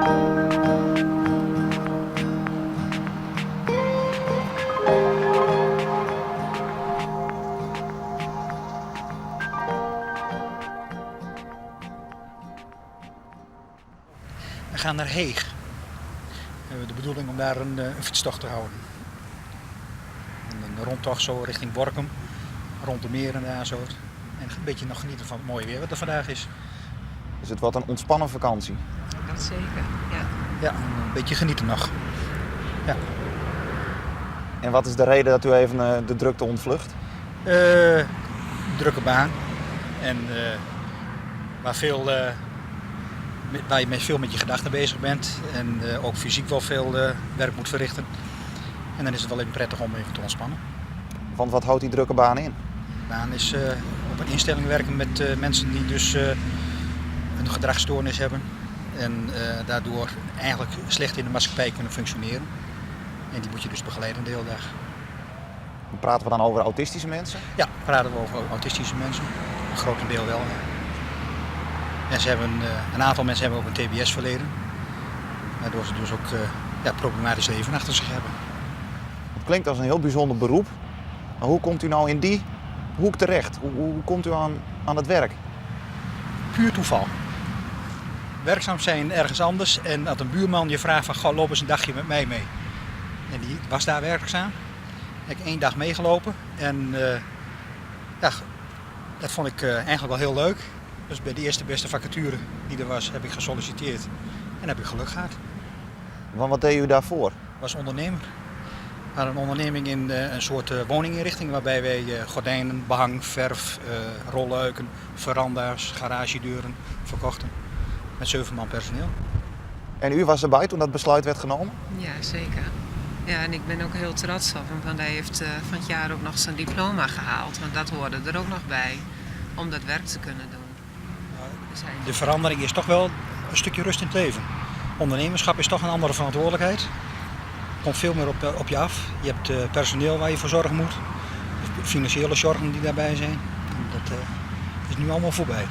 We gaan naar Heeg. We hebben de bedoeling om daar een fietstocht te houden. Een rondtocht zo richting Borkum, rond de meren daar zo. En een beetje nog genieten van het mooie weer wat er vandaag is. Dus het wordt een ontspannen vakantie? Dat zeker, ja. Ja, een beetje genieten nog. Ja. En wat is de reden dat u even de drukte ontvlucht? Drukke baan. En waar je veel met je gedachten bezig bent. En ook fysiek wel veel werk moet verrichten. En dan is het wel even prettig om even te ontspannen. Want wat houdt die drukke baan in? De baan is op een instelling werken met mensen die dus een gedragsstoornis hebben. En daardoor eigenlijk slecht in de maatschappij kunnen functioneren. En die moet je dus begeleiden de hele dag. Praten we dan over autistische mensen? Ja, praten we over autistische mensen. Een grotendeel wel. En een aantal mensen hebben ook een TBS-verleden. Waardoor ze dus ook problematisch leven achter zich hebben. Het klinkt als een heel bijzonder beroep. Maar hoe komt u nou in die hoek terecht? Hoe komt u aan het werk? Puur toeval. Werkzaam zijn ergens anders en dat een buurman je vraagt van, goh, loop eens een dagje met mij mee. En die was daar werkzaam. Ik heb 1 dag meegelopen en dat vond ik eigenlijk wel heel leuk. Dus bij de eerste beste vacature die er was, heb ik gesolliciteerd en heb ik geluk gehad. Want wat deed u daarvoor? Ik was ondernemer. We hadden een onderneming in een soort woninginrichting waarbij wij gordijnen, behang, verf, rolluiken, veranda's, garagedeuren verkochten. Met 7 man personeel. En u was erbij toen dat besluit werd genomen? Ja, zeker. Ja, en ik ben ook heel trots op hem, want hij heeft van het jaar ook nog zijn diploma gehaald. Want dat hoorde er ook nog bij, om dat werk te kunnen doen. De verandering is toch wel een stukje rust in het leven. Ondernemerschap is toch een andere verantwoordelijkheid. Er komt veel meer op je af. Je hebt personeel waar je voor zorgen moet. Financiële zorgen die daarbij zijn. En dat is nu allemaal voorbij.